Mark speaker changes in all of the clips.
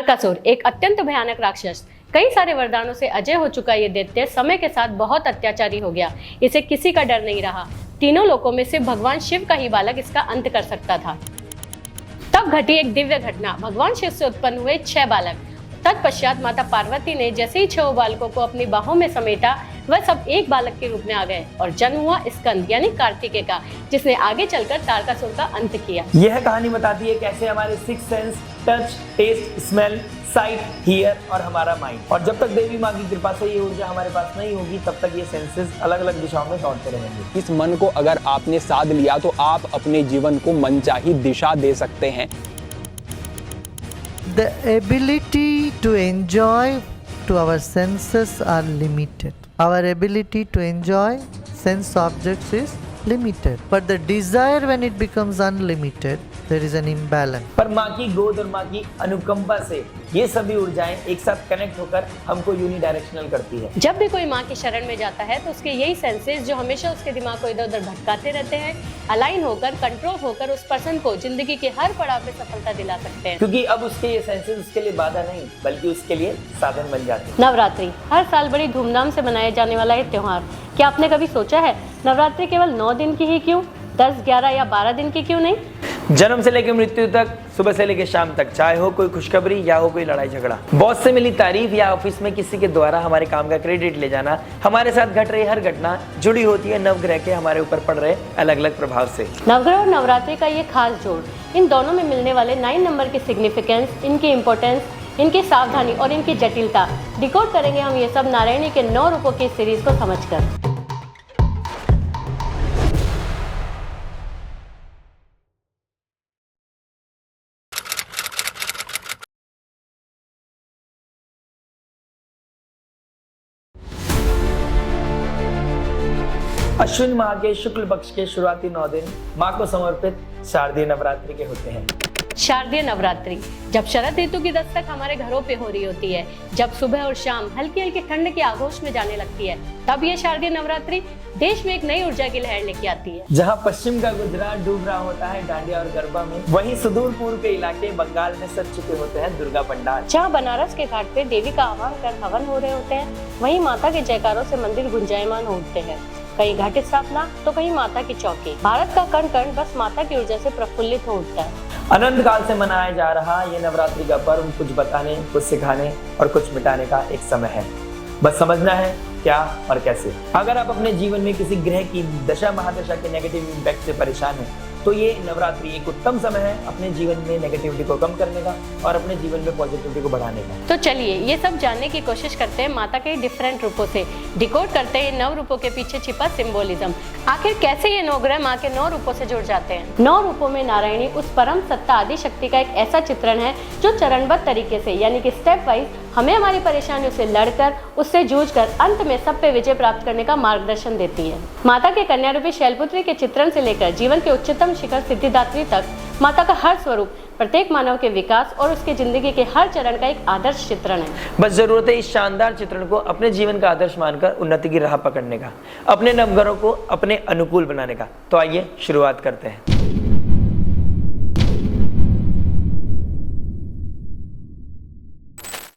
Speaker 1: नरकासुर एक अत्यंत भयानक राक्षस, कई सारे वरदानों से अजय हो चुका ये दैत्य समय के साथ बहुत अत्याचारी हो गया। इसे किसी का डर नहीं रहा। तीनों लोकों में सिर्फ भगवान शिव का ही बालक इसका अंत कर सकता था। तब घटी एक दिव्य घटना। भगवान शिव से उत्पन्न हुए 6 बालक। तत्पश्चात माता पार्वती ने जैसे ही 6 बालकों को अपनी बाहों में समेटा, वह सब एक बालक के रूप में आ गए और जन्म हुआ स्कंद यानी कार्तिकेय का, जिसने आगे चलकर तारकासुर का अंत किया।
Speaker 2: यह कहानी बताती है कैसे हमारे 6 sense touch, taste, smell, sight, hear और हमारा माइंड, और जब तक देवी माँ की कृपा से ये ऊर्जा हमारे पास नहीं होगी तब तक ये सेंसेस अलग अलग दिशाओं में दौड़ते रहेंगे।
Speaker 3: इस मन को अगर आपने साध लिया तो आप अपने जीवन को मनचाही दिशा दे सकते हैं।
Speaker 4: The ability to enjoy to our senses are limited. Our ability to enjoy sense objects is limited. But the desire, when it becomes unlimited, there is an imbalance.
Speaker 2: पर माँ की गोद और माँ की अनुकंपा से ये सभी ऊर्जाएं एक साथ कनेक्ट होकर हमको यूनिडायरेक्शनल करती है।
Speaker 1: जब भी कोई माँ की शरण में जाता है तो उसके यही सेंसेस जो हमेशा उसके दिमाग को इधर उधर भटकाते रहते हैं, अलाइन होकर, कंट्रोल होकर उस पर्सन को जिंदगी के हर पड़ाव पे सफलता दिला सकते हैं।
Speaker 2: क्योंकि अब उसके ये सेंसेस उसके लिए बाधा नहीं बल्कि उसके लिए साधन बन जाते हैं।
Speaker 1: नवरात्रि हर साल बड़ी धूमधाम से मनाया जाने वाला ये त्योहार। क्या आपने कभी सोचा है नवरात्रि केवल 9 दिन की ही क्यों, 10, 11 या 12 दिन की क्यों नहीं?
Speaker 2: जन्म से लेकर मृत्यु तक, सुबह से लेकर शाम तक, चाहे हो कोई खुशखबरी या हो कोई लड़ाई झगड़ा, बॉस से मिली तारीफ या ऑफिस में किसी के द्वारा हमारे काम का क्रेडिट ले जाना, हमारे साथ घट रही हर घटना जुड़ी होती है नवग्रह के हमारे ऊपर पड़ रहे अलग अलग प्रभाव से।
Speaker 1: नवग्रह और नवरात्रि का ये खास जोड़, इन दोनों में मिलने वाले 9 नंबर की सिग्निफिकेंस, इनकी इंपॉर्टेंस, इनकी सावधानी और इनकी जटिलता डिकोड करेंगे हम ये सब नारायणी के 9 रूपों की सीरीज को समझकर।
Speaker 2: अश्विन माह के शुक्ल पक्ष के शुरुआती 9 दिन माँ को समर्पित शारदीय नवरात्रि के होते हैं।
Speaker 1: शारदीय नवरात्रि जब शरद ऋतु की दस्तक हमारे घरों पे हो रही होती है, जब सुबह और शाम हल्की हल्की ठंड के आगोश में जाने लगती है, तब ये शारदीय नवरात्रि देश में एक नई ऊर्जा की लहर लेके आती है।
Speaker 2: जहाँ पश्चिम का गुजरात डूब रहा होता है डांडिया और गरबा में, वहीं सुदूर पूर्व के इलाके बंगाल में सज चुके होते हैं दुर्गा पंडाल।
Speaker 1: जहाँ बनारस के घाट पे देवी का आह्वान कर हवन हो रहे होते हैं, वहीं माता के जयकारों से मंदिर गुंजायमान उठते हैं। कहीं घाट स्थापना तो कहीं माता की चौकी। भारत का कण कण बस माता की ऊर्जा से प्रफुल्लित हो उठता है।
Speaker 2: अनंत काल से मनाया जा रहा ये नवरात्रि का पर्व कुछ बताने, कुछ सिखाने और कुछ मिटाने का एक समय है। बस समझना है क्या और कैसे। अगर आप अपने जीवन में किसी ग्रह की दशा महादशा के नेगेटिव इम्पैक्ट से परेशान हैं, तो ये नवरात्रि एक उत्तम समय है अपने जीवन में नेगेटिविटी को कम करने का और अपने जीवन में पॉजिटिविटी को बढ़ाने का।
Speaker 1: तो चलिए ये सब जानने की कोशिश करते हैं माता के डिफरेंट रूपों से, डिकोड करते हैं 9 रूपों के पीछे छिपा सिंबोलिज्म। आखिर कैसे ये 9 ग्रह माँ के 9 रूपों से जुड़ जाते हैं? 9 रूपों में नारायणी उस परम सत्ता आदि शक्ति का एक ऐसा चित्रण है जो चरणबद्ध तरीके से यानी कि स्टेप वाइज हमें हमारी परेशानियों से लड़कर, उससे जूझकर अंत में सब पे विजय प्राप्त करने का मार्गदर्शन देती है। माता के कन्या रूपी शैलपुत्री के चित्रण से लेकर जीवन के उच्चतम शिखर सिद्धिदात्री तक माता का हर स्वरूप प्रत्येक मानव के विकास और उसके जिंदगी के हर चरण का एक आदर्श चित्रण है।
Speaker 2: बस जरूरत है इस शानदार चित्रण को अपने जीवन का आदर्श मानकर उन्नति की राह पकड़ने का, अपने नवग्रहों को अपने अनुकूल बनाने का। तो आइए शुरुआत करते हैं।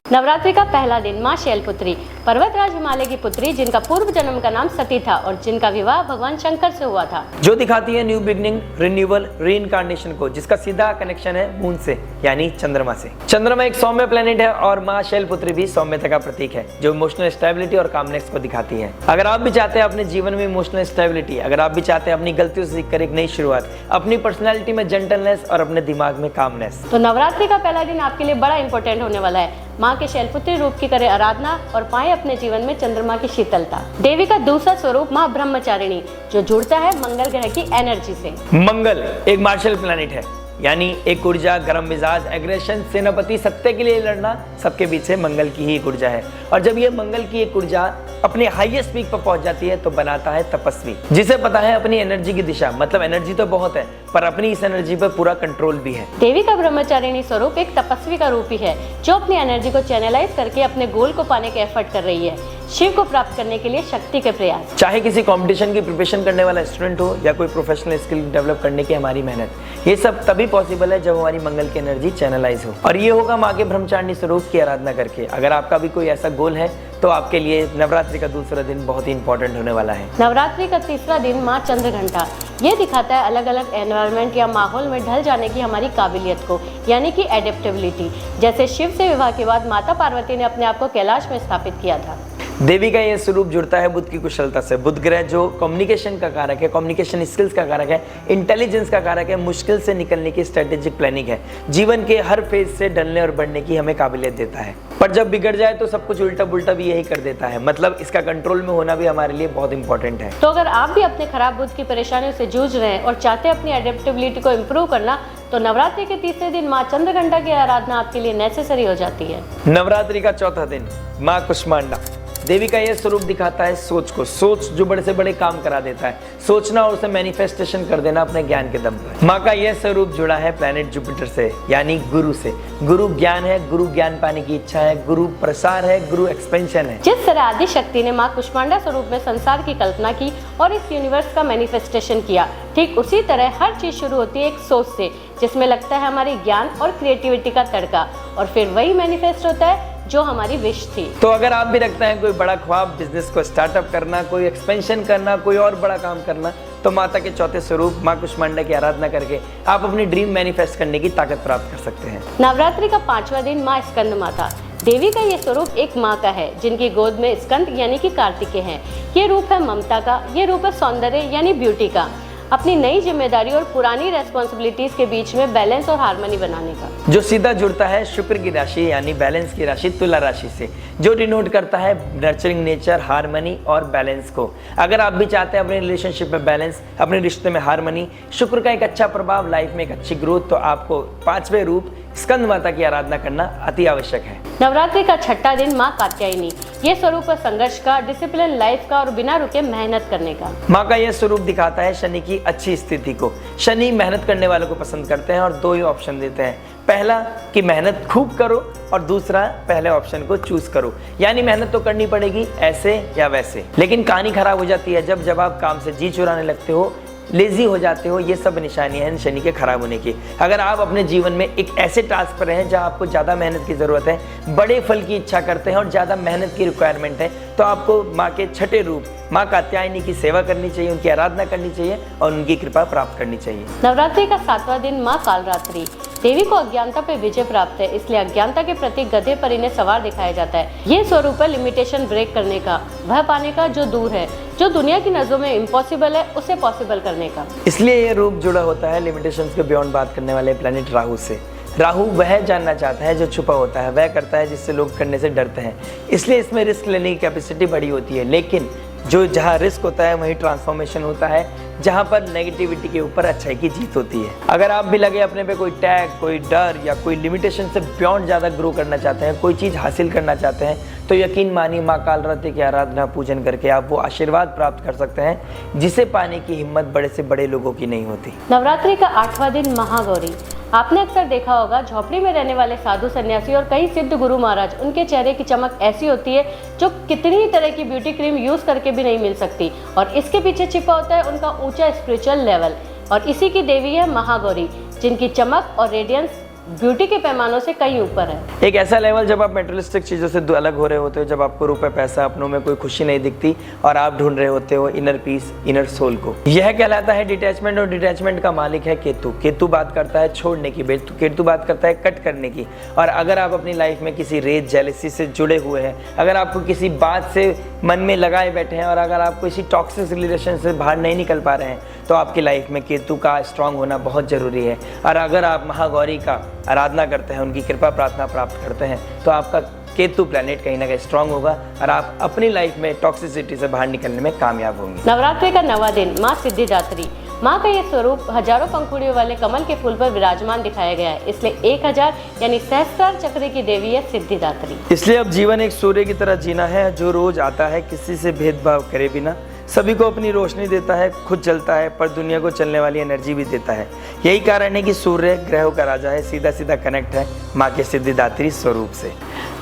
Speaker 1: नवरात्रि का पहला दिन माँ शैलपुत्री, पर्वतराज हिमालय की पुत्री, जिनका पूर्व जन्म का नाम सती था और जिनका विवाह भगवान शंकर से हुआ था,
Speaker 2: जो दिखाती है न्यू बिगनिंग, रिन्यूअल, रीइंकार्नेशन को, जिसका सीधा कनेक्शन है मून से यानी चंद्रमा से। चंद्रमा एक सौम्य प्लेनेट है और माँ शैलपुत्री भी सौम्यता का प्रतीक है जो इमोशनल स्टेबिलिटी और कामनेस को दिखाती है। अगर आप भी चाहते हैं अपने जीवन में इमोशनल स्टेबिलिटी, अगर आप भी चाहते हैं अपनी गलतियों से सीखकर एक नई शुरुआत, अपनी पर्सनैलिटी में जेंटलनेस और अपने दिमाग में कामनेस,
Speaker 1: तो नवरात्रि का पहला दिन आपके लिए बड़ा इंपॉर्टेंट होने वाला है। माँ के शैलपुत्री रूप की करें आराधना और पाएं अपने जीवन में चंद्रमा की शीतलता। देवी का दूसरा स्वरूप माँ ब्रह्मचारिणी, जो जुड़ता है मंगल ग्रह की एनर्जी से।
Speaker 2: मंगल एक मार्शल प्लैनेट है, यानी एक ऊर्जा, गर्म मिजाज, एग्रेशन, सेनापति, सत्य के लिए लड़ना, सबके बीच से मंगल की ही एक ऊर्जा है। और जब ये मंगल की एक ऊर्जा अपने हाईएस्ट पीक पर पहुंच जाती है तो बनाता है तपस्वी, जिसे पता है अपनी एनर्जी की दिशा, मतलब एनर्जी तो बहुत है पर अपनी इस एनर्जी पर पूरा कंट्रोल भी है।
Speaker 1: देवी का ब्रह्मचारिणी स्वरूप एक तपस्वी का रूप ही है जो अपनी एनर्जी को चैनलाइज करके अपने गोल को पाने के एफर्ट कर रही है। शिव को प्राप्त करने के लिए शक्ति के प्रयास।
Speaker 2: चाहे किसी कंपटीशन की प्रिपरेशन करने वाला स्टूडेंट हो या कोई प्रोफेशनल स्किल डेवलप करने की हमारी मेहनत, ये सब तभी पॉसिबल है जब हमारी मंगल की एनर्जी चैनलाइज हो, और ये होगा माँ के ब्रह्मचारिणी स्वरूप की आराधना करके। अगर आपका भी कोई ऐसा गोल है तो आपके लिए नवरात्रि का दूसरा दिन बहुत ही इंपॉर्टेंट होने वाला है।
Speaker 1: नवरात्रि का तीसरा दिन माँ चंद्रघंटा, ये दिखाता है अलग अलग एनवायरनमेंट या माहौल में ढल जाने की हमारी काबिलियत को, यानी कि एडेप्टेबिलिटी। जैसे शिव से विवाह के बाद माता पार्वती ने अपने आप को कैलाश में स्थापित किया था।
Speaker 2: देवी का यह स्वरूप जुड़ता है बुध की कुशलता से। बुध ग्रह जो कम्युनिकेशन का कारक है, कम्युनिकेशन स्किल्स का कारक है, इंटेलिजेंस का कारक है, मुश्किल से निकलने की स्ट्रेटेजिक प्लानिंग है, जीवन के हर फेज से ढलने और बढ़ने की हमें काबिलियत देता है। पर जब बिगड़ जाए तो सब कुछ उल्टा पुल्टा भी यही कर देता है, मतलब इसका कंट्रोल में होना भी हमारे लिए बहुत इंपॉर्टेंट है।
Speaker 1: तो अगर आप भी अपने खराब बुध की परेशानियों से जूझ रहे हैं और चाहते हैं अपनी एडेप्टेबिलिटी को इम्प्रूव करना, तो नवरात्रि के तीसरे दिन माँ चंद्रघंटा की आराधना आपके लिए नेसेसरी हो जाती है।
Speaker 2: नवरात्रि का चौथा दिन माँ कुष्मांडा, देवी का यह स्वरूप दिखाता है सोच को। सोच जो बड़े से बड़े काम करा देता है, सोचना और उसे मैनिफेस्टेशन कर देना अपने ज्ञान के दम पर। माँ का यह स्वरूप जुड़ा है प्लैनेट जुपिटर से, यानी गुरु से। गुरु ज्ञान है, गुरु ज्ञान पाने की इच्छा है, गुरु प्रसार है, गुरु एक्सपेंशन है।
Speaker 1: जिस तरह आदि शक्ति ने माँ कुष्मांडा स्वरूप में संसार की कल्पना की और इस यूनिवर्स का मैनिफेस्टेशन किया, ठीक उसी तरह हर चीज शुरू होती है एक सोच से, जिसमें लगता है हमारी ज्ञान और क्रिएटिविटी का तड़का, और फिर वही मैनिफेस्ट होता है जो हमारी विश थी।
Speaker 2: तो अगर आप भी रखते हैं कोई बड़ा ख्वाब, बिजनेस को स्टार्टअप करना, कोई एक्सपेंशन करना, कोई और बड़ा काम करना, तो माता के चौथे स्वरूप माँ कुष्मांडा की आराधना करके आप अपनी ड्रीम मैनिफेस्ट करने की ताकत प्राप्त कर सकते हैं।
Speaker 1: नवरात्रि का पांचवा दिन माँ स्कंद माता, देवी का ये स्वरूप एक माँ का है जिनकी गोद में स्कंद यानी कि कार्तिकेय हैं। ये रूप है ममता का, ये रूप है सौंदर्य यानी ब्यूटी का, अपनी नई जिम्मेदारी और पुरानी रेस्पॉन्सिबिलिटीज के बीच में बैलेंस और हार्मनी बनाने का। जो
Speaker 2: सीधा जुड़ता है शुक्र की राशि यानी बैलेंस की राशि तुला राशि से, जो डिनोट करता है नर्चरिंग नेचर, हार्मनी और बैलेंस को। अगर आप भी चाहते हैं अपने रिलेशनशिप में बैलेंस, अपने रिश्ते में हार्मनी, शुक्र का एक अच्छा प्रभाव, लाइफ में एक अच्छी ग्रोथ, तो आपको पांचवें रूप स्कंद माता की आराधना करना अति आवश्यक है।
Speaker 1: नवरात्रि का छठा दिन माँ कात्यायनी, ये स्वरूप है संघर्ष का, डिसिप्लिन लाइफ का और बिना रुके मेहनत करने का।
Speaker 2: माँ का यह स्वरूप दिखाता है शनि की अच्छी स्थिति को। शनि मेहनत करने वालों को पसंद करते हैं और दो ही ऑप्शन देते हैं, पहला कि मेहनत खूब करो और दूसरा पहले ऑप्शन को चूज करो, यानी मेहनत तो करनी पड़ेगी ऐसे या वैसे। लेकिन कहानी खराब हो जाती है जब आप काम से जी चुराने लगते हो, लेजी हो जाते हो। ये सब निशानियां हैं शनि के खराब होने की। अगर आप अपने जीवन में एक ऐसे टास्क पर हैं जहां आपको ज़्यादा मेहनत की ज़रूरत है, बड़े फल की इच्छा करते हैं और ज़्यादा मेहनत की रिक्वायरमेंट है, तो आपको माँ के छठे रूप माँ कात्यायनी की सेवा करनी चाहिए, उनकी आराधना करनी चाहिए और उनकी कृपा प्राप्त करनी चाहिए।
Speaker 1: नवरात्रि का सातवां दिन माँ कालरात्रि, देवी को अज्ञानता पे विजय प्राप्त है, इसलिए अज्ञानता के प्रति गधे पर इन्हें सवार दिखाया जाता है। ये स्वरूप है लिमिटेशन ब्रेक करने का, वह पाने का जो दूर है, जो दुनिया की नजरों में इम्पॉसिबल है उसे पॉसिबल करने का।
Speaker 2: इसलिए ये रूप जुड़ा होता है लिमिटेशंस के बियॉन्ड बात करने वाले प्लैनेट राहु से। राहु वह जानना चाहता है जो छुपा होता है, वह करता है जिससे लोग करने से डरते हैं, इसलिए इसमें रिस्क लेने की कैपेसिटी बड़ी होती है। लेकिन जो जहाँ रिस्क होता है वहीं ट्रांसफॉर्मेशन होता है, जहाँ पर नेगेटिविटी के ऊपर अच्छाई की जीत होती है। अगर आप भी लगे अपने पे कोई टैग, कोई डर या कोई लिमिटेशन से बियॉन्ड ज़्यादा ग्रो करना चाहते हैं, कोई चीज़ हासिल करना चाहते हैं, तो यकीन मानिए माँ कालरात्रि की आराधना पूजन करके आप वो आशीर्वाद प्राप्त कर सकते हैं जिसे पाने की हिम्मत बड़े से बड़े लोगों की नहीं होती।
Speaker 1: नवरात्रि का आठवां दिन महागौरी, आपने अक्सर देखा होगा झोपड़ी में रहने वाले साधु सन्यासी और कई सिद्ध गुरु महाराज, उनके चेहरे की चमक ऐसी होती है जो कितनी तरह की ब्यूटी क्रीम यूज करके भी नहीं मिल सकती, और इसके पीछे छिपा होता है उनका ऊंचा स्पिरिचुअल लेवल। और इसी की देवी है महागौरी, जिनकी चमक और रेडियंस ब्यूटी के पैमानों से कहीं ऊपर है।
Speaker 2: एक ऐसा लेवल जब आप मेटेरियलिस्टिक चीज़ों से अलग हो रहे होते हो, जब आपको रुपए पैसा अपनों में कोई खुशी नहीं दिखती और आप ढूंढ रहे होते हो इनर पीस, इनर सोल को। यह कहलाता है डिटैचमेंट, और डिटैचमेंट का मालिक है केतु। केतु बात करता है छोड़ने की, केतु बात करता है कट करने की। और अगर आप अपनी लाइफ में किसी रेत, जेलसी से जुड़े हुए हैं, अगर आपको किसी बात से मन में लगाए बैठे हैं और अगर आप किसी टॉक्सिक रिलेशन से बाहर नहीं निकल पा रहे हैं, तो आपकी लाइफ में केतु का स्ट्रांग होना बहुत ज़रूरी है। और अगर आप महागौरी का आराधना करते हैं, उनकी कृपा प्रार्थना प्राप्त करते हैं, तो आपका केतु प्लैनेट कहीं ना कहीं स्ट्रांग होगा और आप अपनी लाइफ में टॉक्सिसिटी से बाहर निकलने में कामयाब होंगे।
Speaker 1: नवरात्रि का नवा दिन माँ सिद्धिदात्री, माँ का ये स्वरूप हजारों पंखुड़ियों वाले कमल के फूल पर विराजमान दिखाया गया है, इसलिए 1000 यानी सहस्त्रार चक्र की देवी है सिद्धिदात्री।
Speaker 2: इसलिए अब जीवन एक सूर्य की तरह जीना है, जो रोज आता है किसी से भेदभाव करे बिना, सभी को अपनी रोशनी देता है, खुद जलता है पर दुनिया को चलने वाली एनर्जी भी देता है। यही कारण है कि सूर्य ग्रहों का राजा है, सीधा सीधा कनेक्ट है माँ के सिद्धिदात्री स्वरूप से।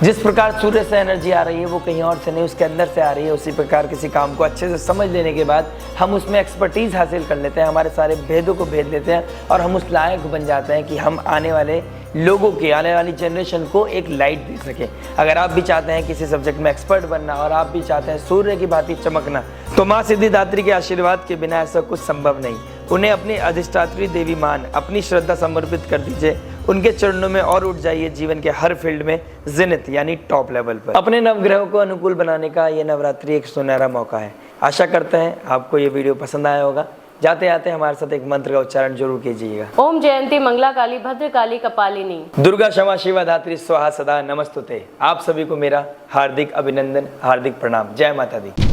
Speaker 2: जिस प्रकार सूर्य से एनर्जी आ रही है वो कहीं और से नहीं, उसके अंदर से आ रही है। उसी प्रकार किसी काम को अच्छे से समझ लेने के बाद हम उसमें एक्सपर्टीज हासिल कर लेते हैं, हमारे सारे भेदों को भेद लेते हैं और हम उस लायक बन जाते हैं कि हम आने वाले लोगों की, आने वाली जनरेशन को एक लाइट दे सके। अगर आप भी चाहते हैं किसी सब्जेक्ट में एक्सपर्ट बनना और आप भी चाहते हैं सूर्य की भांति चमकना, तो माँ सिद्धिदात्री के आशीर्वाद के बिना ऐसा कुछ संभव नहीं। उन्हें अपनी अधिष्ठात्री देवी मान अपनी श्रद्धा समर्पित कर दीजिए, उनके चरणों में और उठ जाइए जीवन के हर फील्ड में जिनित यानी टॉप लेवल पर। अपने नवग्रहों को अनुकूल बनाने का ये नवरात्रि एक सुनहरा मौका है। आशा करते हैं आपको ये वीडियो पसंद आया होगा। जाते आते हमारे साथ एक मंत्र का उच्चारण जरूर कीजिएगा।
Speaker 1: ओम जयंती मंगला काली भद्र काली कपालिनी
Speaker 2: दुर्गा क्षमा शिवा धात्री स्वाहा सदा नमस्तुते। आप सभी को मेरा हार्दिक अभिनंदन, हार्दिक प्रणाम। जय माता दी।